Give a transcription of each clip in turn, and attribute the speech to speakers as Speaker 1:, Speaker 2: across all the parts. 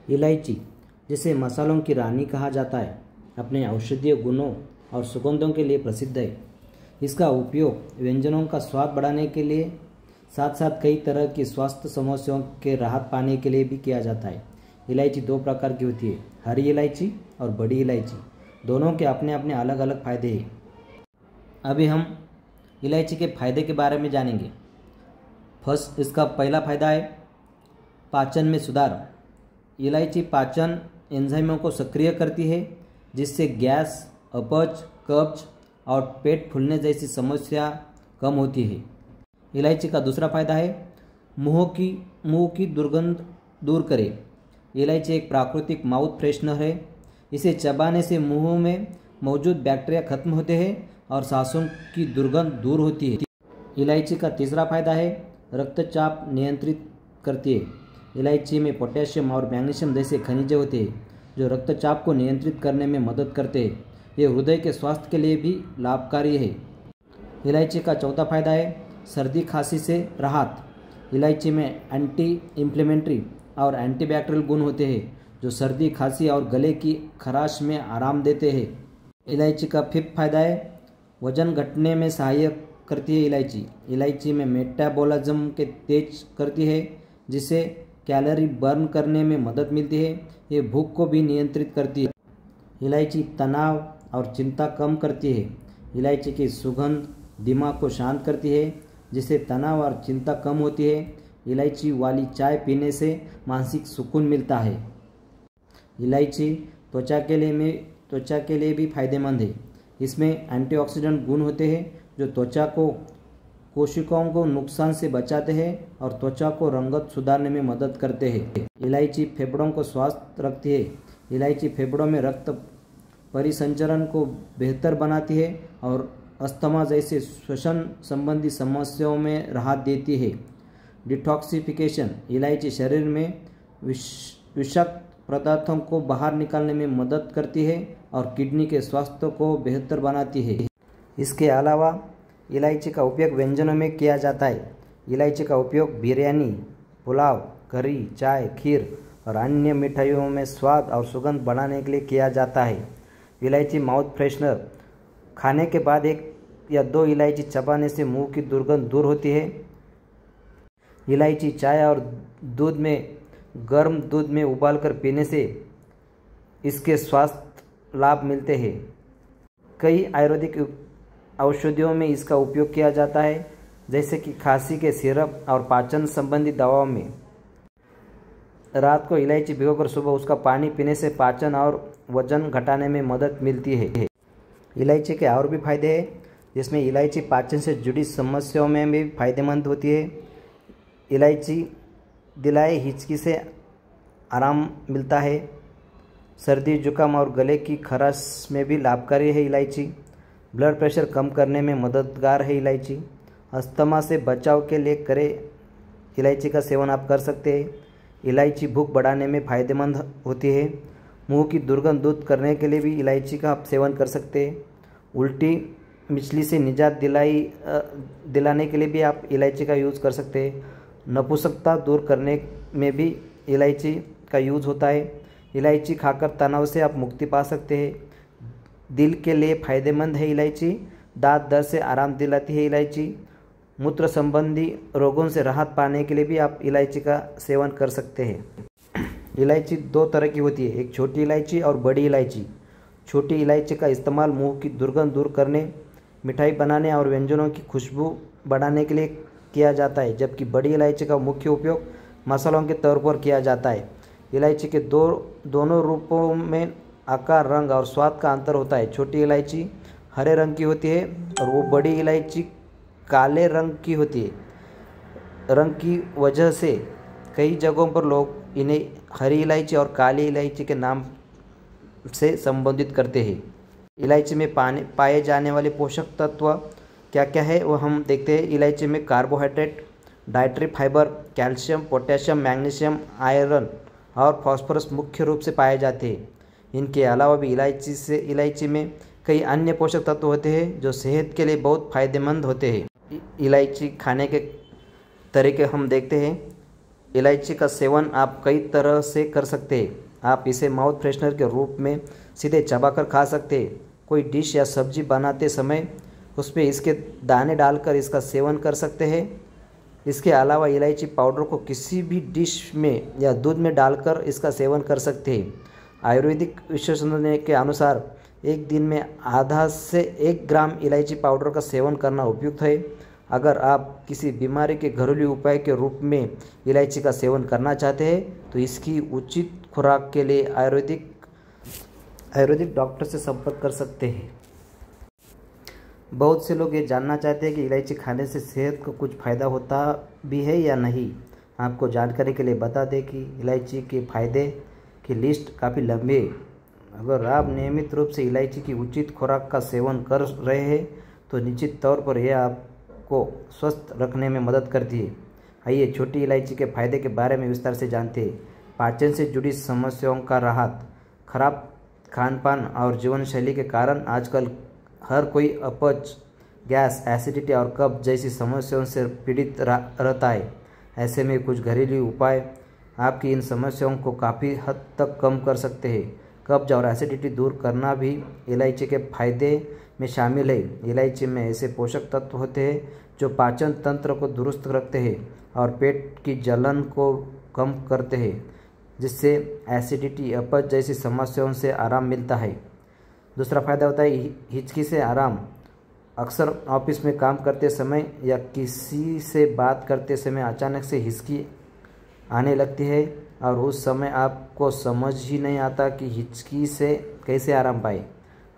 Speaker 1: इलायची, जिसे मसालों की रानी कहा जाता है, अपने औषधीय गुणों और सुगंधों के लिए प्रसिद्ध है। इसका उपयोग व्यंजनों का स्वाद बढ़ाने के लिए साथ साथ कई तरह की स्वास्थ्य समस्याओं के राहत पाने के लिए भी किया जाता है। इलायची दो प्रकार की होती है, हरी इलायची और बड़ी इलायची। दोनों के अपने अपने अलग अलग फायदे हैं। अभी हम इलायची के फायदे के बारे में जानेंगे। फर्स्ट, इसका पहला फायदा है पाचन में सुधार। इलायची पाचन एंजाइमों को सक्रिय करती है, जिससे गैस, अपच, कब्ज और पेट फूलने जैसी समस्या कम होती है। इलायची का दूसरा फायदा है मुंह की दुर्गंध दूर करे। इलायची एक प्राकृतिक माउथ फ्रेशनर है। इसे चबाने से मुंह में मौजूद बैक्टीरिया खत्म होते हैं और सांसों की दुर्गंध दूर होती है। इलायची का तीसरा फायदा है रक्तचाप नियंत्रित करती है। इलायची में पोटेशियम और मैग्नीशियम जैसे खनिज होते हैं, जो रक्तचाप को नियंत्रित करने में मदद करते हैं। ये हृदय के स्वास्थ्य के लिए भी लाभकारी है। इलायची का चौथा फायदा है सर्दी खांसी से राहत। इलायची में एंटी इन्फ्लेमेटरी और एंटीबैक्टीरियल गुण होते हैं, जो सर्दी खांसी और गले की खराश में आराम देते हैं। इलायची का फिफ्थ फायदा है वजन घटने में सहायक करती है। इलायची में मेटाबॉलिज्म के तेज करती है, जिससे कैलोरी बर्न करने में मदद मिलती है। ये भूख को भी नियंत्रित करती है। इलायची तनाव और चिंता कम करती है। इलायची की सुगंध दिमाग को शांत करती है, जिससे तनाव और चिंता कम होती है। इलायची वाली चाय पीने से मानसिक सुकून मिलता है। इलायची त्वचा के लिए भी फायदेमंद है। इसमें एंटीऑक्सीडेंट गुण होते हैं, जो त्वचा को कोशिकाओं को नुकसान से बचाते हैं और त्वचा को रंगत सुधारने में मदद करते हैं। इलायची फेफड़ों को स्वस्थ रखती है। इलायची फेफड़ों में रक्त परिसंचरण को बेहतर बनाती है और अस्थमा जैसे श्वसन संबंधी समस्याओं में राहत देती है। डिटॉक्सिफिकेशन, इलायची शरीर में विषाक्त पदार्थों को बाहर निकालने में मदद करती है और किडनी के स्वास्थ्य को बेहतर बनाती है। इसके अलावा इलायची का उपयोग व्यंजनों में किया जाता है। इलायची का उपयोग बिरयानी, पुलाव, करी, चाय, खीर और अन्य मिठाइयों में स्वाद और सुगंध बढ़ाने के लिए किया जाता है। इलायची माउथ फ्रेशनर, खाने के बाद 1 या 2 इलायची चबाने से मुंह की दुर्गंध दूर होती है। इलायची चाय और गर्म दूध में उबालकर पीने से इसके स्वास्थ्य लाभ मिलते हैं। कई आयुर्वेदिक औषधियों में इसका उपयोग किया जाता है, जैसे कि खांसी के सिरप और पाचन संबंधी दवाओं में। रात को इलायची भिगोकर सुबह उसका पानी पीने से पाचन और वजन घटाने में मदद मिलती है। इलायची के और भी फायदे हैं, जिसमें इलायची पाचन से जुड़ी समस्याओं में भी फायदेमंद होती है। इलायची दिलाए हिचकी से आराम मिलता है। सर्दी, जुकाम और गले की खराश में भी लाभकारी है इलायची। ब्लड प्रेशर कम करने में मददगार है इलायची। अस्थमा से बचाव के लिए इलायची का सेवन आप कर सकते हैं। इलायची भूख बढ़ाने में फ़ायदेमंद होती है। मुंह की दुर्गंध दूर करने के लिए भी इलायची का आप सेवन कर सकते हैं। उल्टी मिचली से निजात दिलाने के लिए भी आप इलायची का यूज़ कर सकते हैं। नपुंसकता दूर करने में भी इलायची का यूज़ होता है। इलायची खाकर तनाव से आप मुक्ति पा सकते हैं। दिल के लिए फ़ायदेमंद है इलायची। दांत दर्द से आराम दिलाती है इलायची। मूत्र संबंधी रोगों से राहत पाने के लिए भी आप इलायची का सेवन कर सकते हैं। इलायची 2 तरह की होती है, एक छोटी इलायची और बड़ी इलायची। छोटी इलायची का इस्तेमाल मुंह की दुर्गंध दूर करने, मिठाई बनाने और व्यंजनों की खुशबू बढ़ाने के लिए किया जाता है, जबकि बड़ी इलायची का मुख्य उपयोग मसालों के तौर पर किया जाता है। इलायची के दोनों रूपों में आकार, रंग और स्वाद का अंतर होता है। छोटी इलायची हरे रंग की होती है और वो बड़ी इलायची काले रंग की होती है। रंग की वजह से कई जगहों पर लोग इन्हें हरी इलायची और काली इलायची के नाम से संबोधित करते हैं। इलायची में पाए जाने वाले पोषक तत्व क्या क्या है वो हम देखते हैं। इलायची में carbohydrate, dietary fibre, calcium, potassium, magnesium, iron और फास्फोरस मुख्य रूप से पाए जाते हैं। इनके अलावा भी इलायची में कई अन्य पोषक तत्व होते हैं जो सेहत के लिए बहुत फ़ायदेमंद होते हैं। इलायची खाने के तरीके हम देखते हैं। इलायची का सेवन आप कई तरह से कर सकते हैं। आप इसे माउथ फ्रेशनर के रूप में सीधे चबाकर खा सकते हैं। कोई डिश या सब्जी बनाते समय उसमें इसके दाने डालकर इसका सेवन कर सकते हैं। इसके अलावा इलायची पाउडर को किसी भी डिश में या दूध में डालकर इसका सेवन कर सकते हैं। आयुर्वेदिक विशेषज्ञों के अनुसार एक दिन में आधा से 1 ग्राम इलायची पाउडर का सेवन करना उपयुक्त है। अगर आप किसी बीमारी के घरेलू उपाय के रूप में इलायची का सेवन करना चाहते हैं तो इसकी उचित खुराक के लिए आयुर्वेदिक डॉक्टर से संपर्क कर सकते हैं। बहुत से लोग ये जानना चाहते हैं कि इलायची खाने से सेहत को कुछ फ़ायदा होता भी है या नहीं। आपको जानकारी के लिए बता दें कि इलायची के फ़ायदे की लिस्ट काफ़ी लंबी है। अगर आप नियमित रूप से इलायची की उचित खुराक का सेवन कर रहे हैं तो निश्चित तौर पर यह आपको स्वस्थ रखने में मदद करती है। आइए छोटी इलायची के फ़ायदे के बारे में विस्तार से जानते हैं। पाचन से जुड़ी समस्याओं का राहत। खराब खान पान और जीवन शैली के कारण आजकल हर कोई अपच, गैस, एसिडिटी और कब्ज जैसी समस्याओं से पीड़ित रहता है। ऐसे में कुछ घरेलू उपाय आपकी इन समस्याओं को काफ़ी हद तक कम कर सकते हैं। कब्ज और एसिडिटी दूर करना भी इलायची के फायदे में शामिल है। इलायची में ऐसे पोषक तत्व होते हैं जो पाचन तंत्र को दुरुस्त रखते हैं और पेट की जलन को कम करते हैं, जिससे एसिडिटी, अपच जैसी समस्याओं से आराम मिलता है। दूसरा फ़ायदा होता है हिचकी से आराम। अक्सर ऑफिस में काम करते समय या किसी से बात करते समय अचानक से हिचकी आने लगती है और उस समय आपको समझ ही नहीं आता कि हिचकी से कैसे आराम पाए।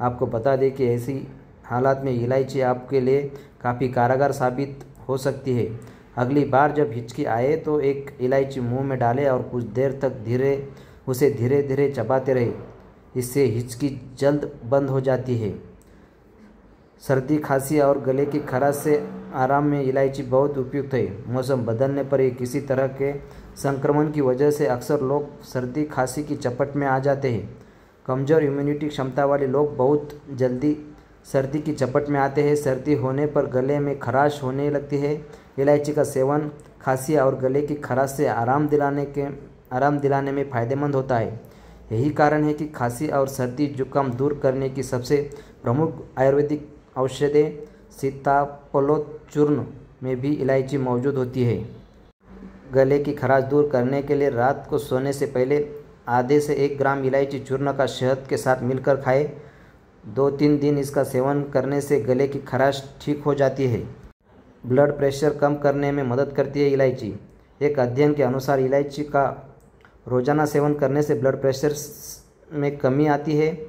Speaker 1: आपको बता दें कि ऐसी हालात में इलायची आपके लिए काफ़ी कारगर साबित हो सकती है। अगली बार जब हिचकी आए तो एक इलायची मुंह में डालें और कुछ देर तक धीरे धीरे चबाते रहे। इससे हिचकी जल्द बंद हो जाती है। सर्दी, खांसी और गले की खराश से आराम में इलायची बहुत उपयुक्त है। मौसम बदलने पर ही किसी तरह के संक्रमण की वजह से अक्सर लोग सर्दी, खांसी की चपेट में आ जाते हैं। कमज़ोर इम्यूनिटी क्षमता वाले लोग बहुत जल्दी सर्दी की चपेट में आते हैं। सर्दी होने पर गले में खराश होने लगती है। इलायची का सेवन खांसी और गले की खराश से आराम दिलाने में फ़ायदेमंद होता है। यही कारण है कि खांसी और सर्दी जुकाम दूर करने की सबसे प्रमुख आयुर्वेदिक औषधि सीताफलोचूर्ण में भी इलायची मौजूद होती है। गले की खराश दूर करने के लिए रात को सोने से पहले आधे से 1 ग्राम इलायची चूर्ण का शहद के साथ मिलकर खाएं। 2-3 दिन इसका सेवन करने से गले की खराश ठीक हो जाती है। ब्लड प्रेशर कम करने में मदद करती है इलायची। एक अध्ययन के अनुसार इलायची का रोज़ाना सेवन करने से ब्लड प्रेशर में कमी आती है।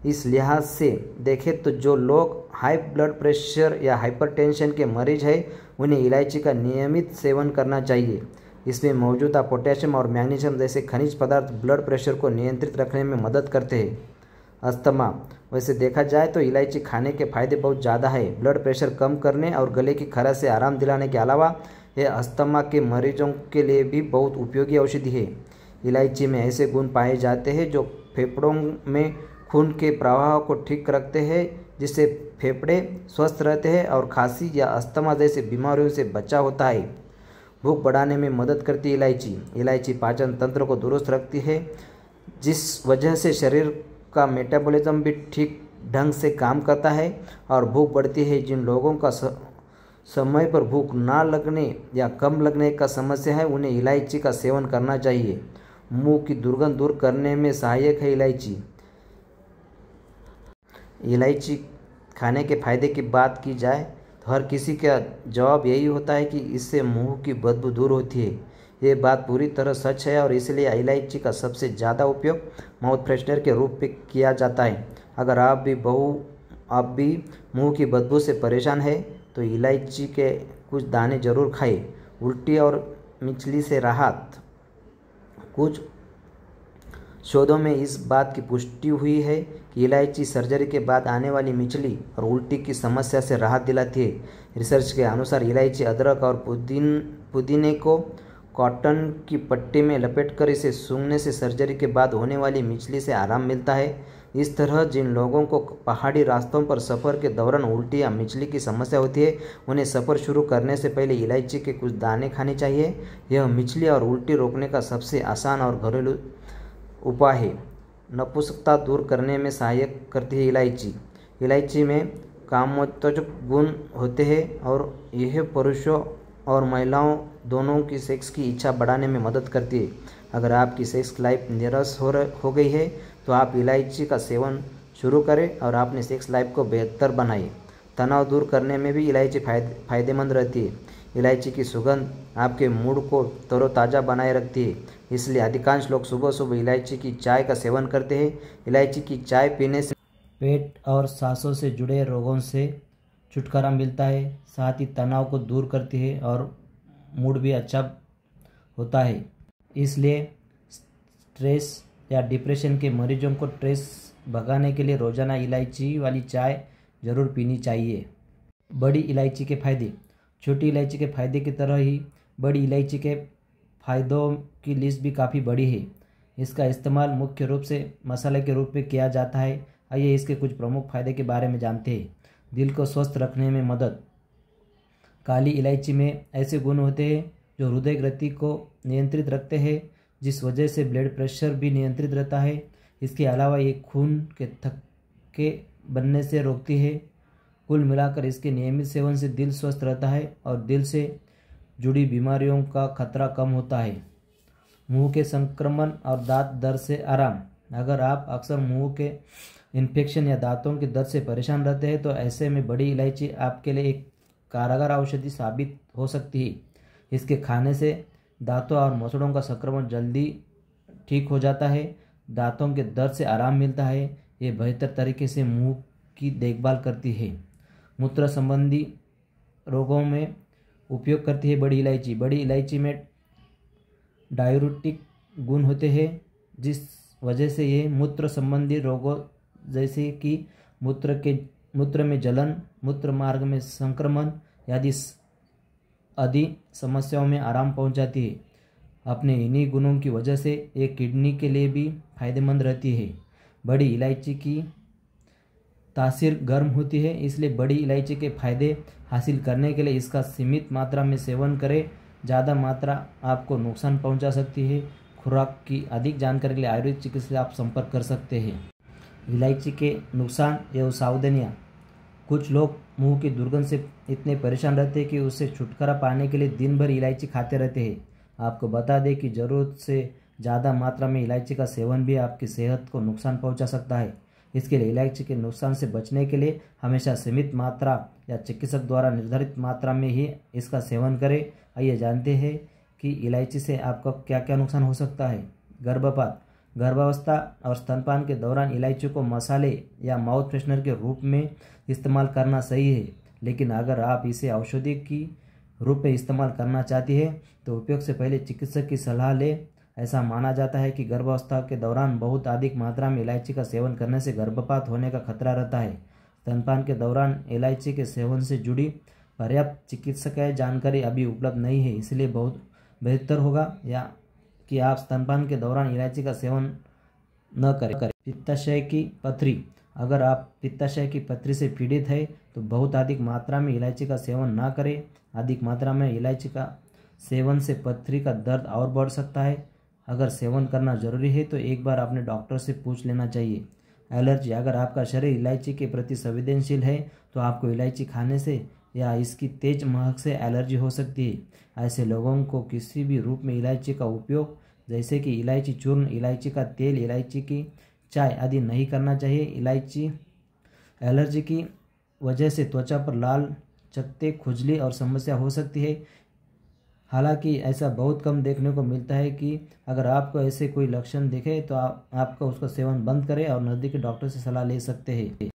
Speaker 1: इस लिहाज से देखें तो जो लोग हाई ब्लड प्रेशर या हाइपरटेंशन के मरीज हैं उन्हें इलायची का नियमित सेवन करना चाहिए। इसमें मौजूदा पोटेशियम और मैग्नीशियम जैसे खनिज पदार्थ ब्लड प्रेशर को नियंत्रित रखने में मदद करते हैं। अस्थमा। वैसे देखा जाए तो इलायची खाने के फायदे बहुत ज़्यादा है। ब्लड प्रेशर कम करने और गले की खराश से आराम दिलाने के अलावा यह अस्थमा के मरीजों के लिए भी बहुत उपयोगी औषधि है। इलायची में ऐसे गुण पाए जाते हैं जो फेफड़ों में खून के प्रवाह को ठीक रखते हैं, जिससे फेफड़े स्वस्थ रहते हैं और खांसी या अस्थमा जैसे बीमारियों से बचाव होता है। भूख बढ़ाने में मदद करती है इलायची पाचन तंत्र को दुरुस्त रखती है, जिस वजह से शरीर का मेटाबॉलिज्म भी ठीक ढंग से काम करता है और भूख बढ़ती है। जिन लोगों का समय पर भूख ना लगने या कम लगने का समस्या है उन्हें इलायची का सेवन करना चाहिए। मुंह की दुर्गंध दूर करने में सहायक है इलायची खाने के फायदे की बात की जाए तो हर किसी का जवाब यही होता है कि इससे मुंह की बदबू दूर होती है। ये बात पूरी तरह सच है और इसलिए इलायची का सबसे ज़्यादा उपयोग माउथ फ्रेशनर के रूप में किया जाता है। अगर आप भी मुंह की बदबू से परेशान है तो इलायची के कुछ दाने ज़रूर खाएं। उल्टी और मिचली से राहत। कुछ शोधों में इस बात की पुष्टि हुई है कि इलायची सर्जरी के बाद आने वाली मिचली और उल्टी की समस्या से राहत दिलाती है। रिसर्च के अनुसार इलायची, अदरक और पुदीने को कॉटन की पट्टी में लपेटकर इसे सूंघने से सर्जरी के बाद होने वाली मिचली से आराम मिलता है। इस तरह जिन लोगों को पहाड़ी रास्तों पर सफ़र के दौरान उल्टी या मिचली की समस्या होती है, उन्हें सफ़र शुरू करने से पहले इलायची के कुछ दाने खाने चाहिए। यह मिचली और उल्टी रोकने का सबसे आसान और घरेलू उपाय है। नपुंसकता दूर करने में सहायक करती है इलायची। इलायची में कामोत्तेजक गुण होते हैं और यह पुरुषों और महिलाओं दोनों की सेक्स की इच्छा बढ़ाने में मदद करती है। अगर आपकी सेक्स लाइफ नीरस हो गई है तो आप इलायची का सेवन शुरू करें और अपनी सेक्स लाइफ को बेहतर बनाएं। तनाव दूर करने में भी इलायची फ़ायदेमंद रहती है। इलायची की सुगंध आपके मूड को तरोताज़ा बनाए रखती है, इसलिए अधिकांश लोग सुबह सुबह इलायची की चाय का सेवन करते हैं। इलायची की चाय पीने से पेट और सांसों से जुड़े रोगों से छुटकारा मिलता है, साथ ही तनाव को दूर करती है और मूड भी अच्छा होता है। इसलिए स्ट्रेस या डिप्रेशन के मरीजों को स्ट्रेस भगाने के लिए रोज़ाना इलायची वाली चाय ज़रूर पीनी चाहिए। बड़ी इलायची के फ़ायदे। छोटी इलायची के फ़ायदे की तरह ही बड़ी इलायची के फ़ायदों की लिस्ट भी काफ़ी बड़ी है। इसका इस्तेमाल मुख्य रूप से मसाले के रूप में किया जाता है। आइए इसके कुछ प्रमुख फ़ायदे के बारे में जानते हैं। दिल को स्वस्थ रखने में मदद। काली इलायची में ऐसे गुण होते हैं जो हृदय गति को नियंत्रित रखते हैं, जिस वजह से ब्लड प्रेशर भी नियंत्रित रहता है। इसके अलावा ये खून के थक्के बनने से रोकती है। कुल मिलाकर इसके नियमित सेवन से दिल स्वस्थ रहता है और दिल से जुड़ी बीमारियों का खतरा कम होता है। मुंह के संक्रमण और दांत दर्द से आराम। अगर आप अक्सर मुंह के इन्फेक्शन या दांतों के दर्द से परेशान रहते हैं तो ऐसे में बड़ी इलायची आपके लिए एक कारगर औषधि साबित हो सकती है। इसके खाने से दांतों और मसड़ों का संक्रमण जल्दी ठीक हो जाता है, दांतों के दर्द से आराम मिलता है। ये बेहतर तरीके से मुंह की देखभाल करती है। मूत्र संबंधी रोगों में उपयोग करती है बड़ी इलायची। बड़ी इलायची में डायूरेटिक गुण होते हैं, जिस वजह से ये मूत्र संबंधी रोगों जैसे कि मूत्र में जलन, मूत्र मार्ग में संक्रमण आदि समस्याओं में आराम पहुंचाती है। अपने इन्हीं गुणों की वजह से ये किडनी के लिए भी फायदेमंद रहती है। बड़ी इलायची की तासीर गर्म होती है, इसलिए बड़ी इलायची के फायदे हासिल करने के लिए इसका सीमित मात्रा में सेवन करें। ज़्यादा मात्रा आपको नुकसान पहुंचा सकती है। खुराक की अधिक जानकारी के लिए आयुर्वेद चिकित्सक से आप संपर्क कर सकते हैं। इलायची के नुकसान एवं सावधानियाँ। कुछ लोग मुंह की दुर्गंध से इतने परेशान रहते हैं कि उससे छुटकारा पाने के लिए दिन भर इलायची खाते रहते हैं। आपको बता दें कि ज़रूरत से ज़्यादा मात्रा में इलायची का सेवन भी आपकी सेहत को नुकसान पहुंचा सकता है। इसके लिए इलायची के नुकसान से बचने के लिए हमेशा सीमित मात्रा या चिकित्सक द्वारा निर्धारित मात्रा में ही इसका सेवन करें। आइए जानते हैं कि इलायची से आपका क्या क्या नुकसान हो सकता है। गर्भपात। गर्भावस्था और स्तनपान के दौरान इलायची को मसाले या माउथ फ्रेशनर के रूप में इस्तेमाल करना सही है, लेकिन अगर आप इसे औषधि की रूप में इस्तेमाल करना चाहती है तो उपयोग से पहले चिकित्सक की सलाह लें। ऐसा माना जाता है कि गर्भावस्था के दौरान बहुत अधिक मात्रा में इलायची का सेवन करने से गर्भपात होने का खतरा रहता है। स्तनपान के दौरान इलायची के सेवन से जुड़ी पर्याप्त चिकित्सकीय जानकारी अभी उपलब्ध नहीं है, इसलिए बहुत बेहतर होगा कि आप स्तनपान के दौरान इलायची का सेवन न करें। पित्ताशय की पथरी। अगर आप पित्ताशय की पथरी से पीड़ित है तो बहुत अधिक मात्रा में इलायची का सेवन ना करें। अधिक मात्रा में इलायची का सेवन से पथरी का दर्द और बढ़ सकता है। अगर सेवन करना जरूरी है तो एक बार अपने डॉक्टर से पूछ लेना चाहिए। एलर्जी। अगर आपका शरीर इलायची के प्रति संवेदनशील है तो आपको इलायची खाने से या इसकी तेज महक से एलर्जी हो सकती है। ऐसे लोगों को किसी भी रूप में इलायची का उपयोग जैसे कि इलायची चूर्ण, इलायची का तेल, इलायची की चाय आदि नहीं करना चाहिए। इलायची एलर्जी की वजह से त्वचा पर लाल चकत्ते, खुजली और समस्या हो सकती है। हालांकि ऐसा बहुत कम देखने को मिलता है कि अगर आपको ऐसे कोई लक्षण दिखे तो आपको उसका सेवन बंद करें और नज़दीकी डॉक्टर से सलाह ले सकते हैं।